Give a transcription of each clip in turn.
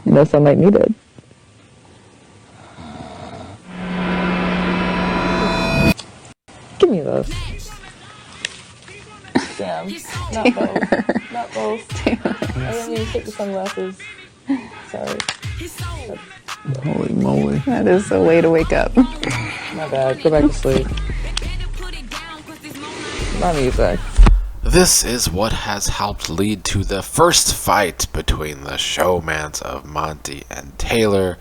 No sunlight needed. Give me those. Damn. Not both. Not both. I didn't even take the sunglasses. Sorry. Holy moly. That is a way to wake up. My bad. Go back to sleep. My music. This is what has helped lead to the first fight between the Showmance of Monty and Taylor.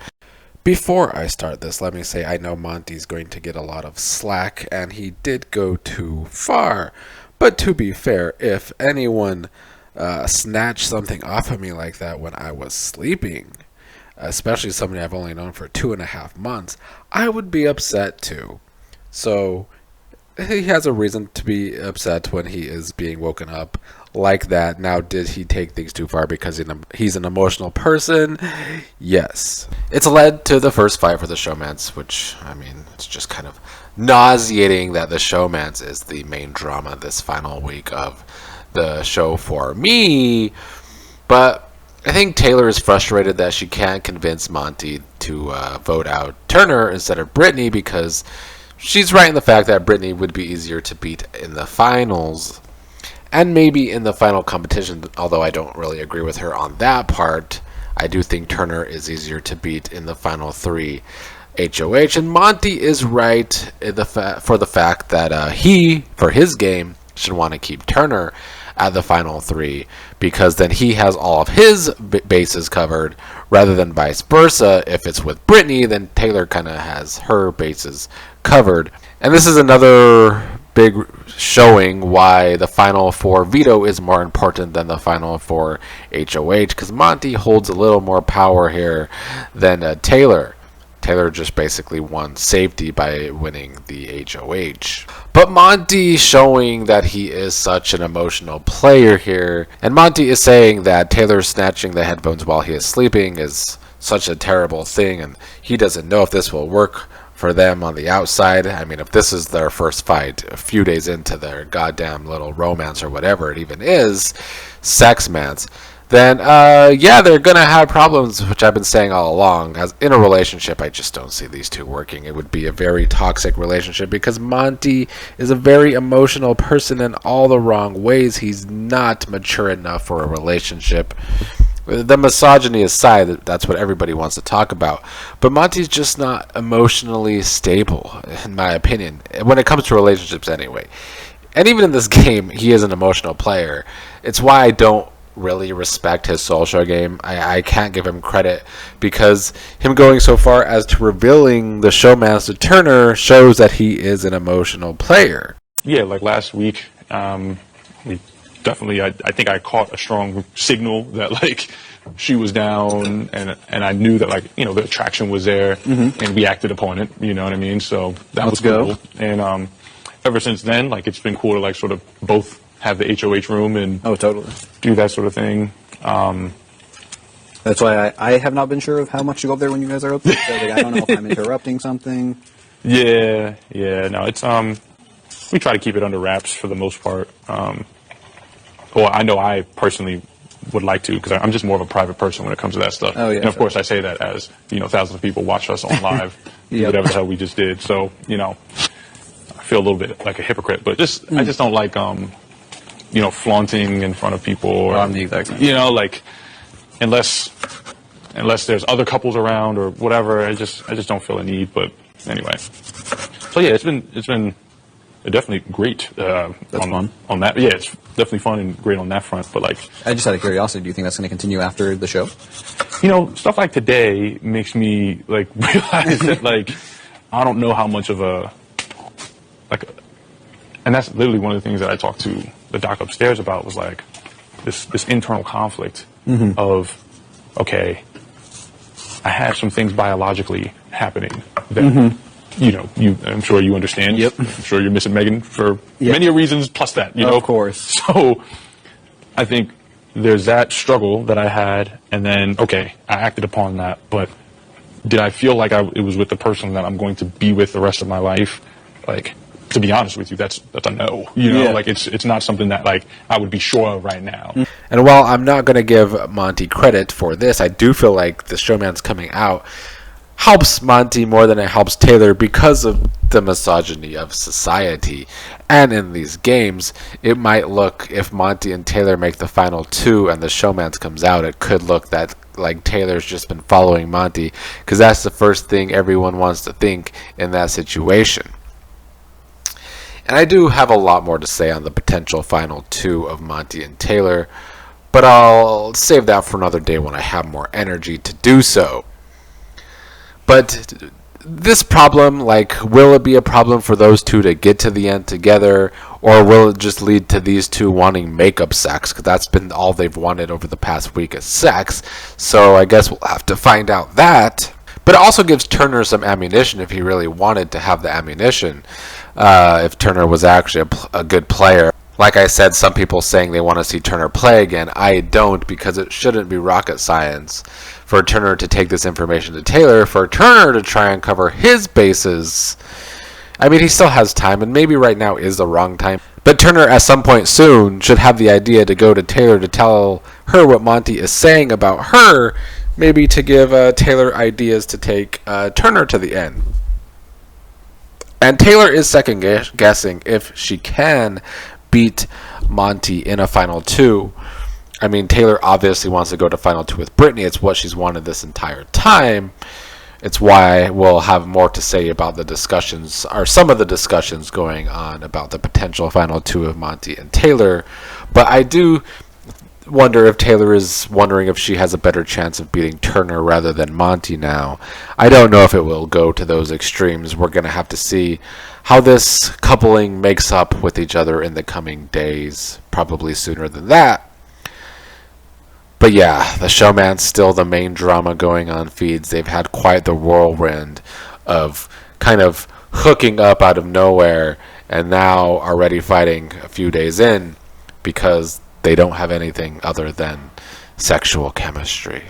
Before I start this, let me say I know Monty's going to get a lot of slack, and he did go too far. But to be fair, if anyone snatched something off of me like that when I was sleeping, especially somebody I've only known for 2.5 months, I would be upset too. So he has a reason to be upset when he is being woken up like that. Now, did he take things too far because he's an emotional person? Yes. It's led to the first fight for the Showmance, which, I mean, it's just kind of nauseating that the Showmance is the main drama this final week of the show for me. But I think Taylor is frustrated that she can't convince Monty to vote out Turner instead of Brittany, because she's right in the fact that Brittany would be easier to beat in the finals, and maybe in the final competition, although I don't really agree with her on that part. I do think Turner is easier to beat in the final 3 HOH, and Monty is right in for the fact that he, for his game, should want to keep Turner at the final 3, because then he has all of his bases covered, rather than vice versa. If it's with Brittany, then Taylor kind of has her bases covered. And this is another big showing why the final 4 veto is more important than the final 4 HOH, because Monty holds a little more power here than Taylor. Taylor just basically won safety by winning the HOH. But Monty showing that he is such an emotional player here, and Monty is saying that Taylor snatching the headphones while he is sleeping is such a terrible thing, and he doesn't know if this will work for them on the outside. I mean, if this is their first fight a few days into their goddamn little romance or whatever it even is, sex-mance, then yeah, they're gonna have problems, which I've been saying all along. As in a relationship, I just don't see these two working. It would be a very toxic relationship, because Monty is a very emotional person in all the wrong ways. He's not mature enough for a relationship. The misogyny aside, that's what everybody wants to talk about. But Monty's just not emotionally stable, in my opinion, when it comes to relationships anyway. And even in this game, he is an emotional player. It's why I don't really respect his social game. I can't give him credit, because him going so far as to revealing the Showmance to Turner shows that he is an emotional player. Yeah, like last week, we definitely, I think I caught a strong signal that, like, she was down, and I knew that, like, you know, the attraction was there, and we acted upon it, you know what I mean? So that was cool. And ever since then, like, it's been cool to, like, sort of both have the HOH room and do that sort of thing. That's why I have not been sure of how much to go up there when you guys are up there. So, like, I don't know if I'm interrupting something. Yeah, no, it's we try to keep it under wraps for the most part. Well, I know I personally would like to, because I'm just more of a private person when it comes to that stuff. Oh, yeah, and of course I say that as, you know, thousands of people watch us on live, whatever the hell we just did. So, you know, I feel a little bit like a hypocrite, but just I just don't like you know, flaunting in front of people, or, I'm the exact same. you know, like, unless there's other couples around or whatever, I just don't feel a need. But anyway, so yeah, it's been definitely great. That's fun on that. Yeah, it's definitely fun and great on that front. But, like, I just out of curiosity, do you think that's going to continue after the show? You know, stuff like today makes me, like, realize that, like, I don't know how much of a, like, and that's literally one of the things that I talked to the doc upstairs about, was like this internal conflict of, okay, I have some things biologically happening that, you know, I'm sure you understand. Yep. I'm sure you're missing Megan for many reasons, plus that, you know. Of course. So I think there's that struggle that I had, and then, okay, I acted upon that, but did I feel like it was with the person that I'm going to be with the rest of my life? Like, to be honest with you, that's a no. You know, Yeah. like it's not something that like I would be sure of right now. And while I'm not going to give Monty credit for this, I do feel like the Showmance coming out helps Monty more than it helps Taylor because of the misogyny of society. And in these games, it might look, if Monty and Taylor make the final two and the Showmance comes out, it could look that like Taylor's just been following Monty, because that's the first thing everyone wants to think in that situation. And I do have a lot more to say on the potential final two of Monty and Taylor, but I'll save that for another day when I have more energy to do so. But this problem, like, will it be a problem for those two to get to the end together, or will it just lead to these two wanting makeup sex? Because that's been all they've wanted over the past week is sex. So I guess we'll have to find out that. But it also gives Turner some ammunition if he really wanted to have the ammunition. If Turner was actually a good player. Like I said, some people saying they want to see Turner play again. I don't, because it shouldn't be rocket science for Turner to take this information to Taylor, for Turner to try and cover his bases. I mean, he still has time, and maybe right now is the wrong time. But Turner, at some point soon, should have the idea to go to Taylor to tell her what Monty is saying about her, maybe to give Taylor ideas to take Turner to the end. And Taylor is second guessing if she can beat Monty in a final two. I mean, Taylor obviously wants to go to final two with Brittany. It's what she's wanted this entire time. It's why we'll have more to say about the discussions, or some of the discussions going on about the potential final two of Monty and Taylor. But I do wonder if Taylor is wondering if she has a better chance of beating Turner rather than Monty now. I don't know if it will go to those extremes. We're going to have to see how this coupling makes up with each other in the coming days, probably sooner than that. But yeah, the Showmance still the main drama going on feeds. They've had quite the whirlwind of kind of hooking up out of nowhere, and now already fighting a few days in because they don't have anything other than sexual chemistry.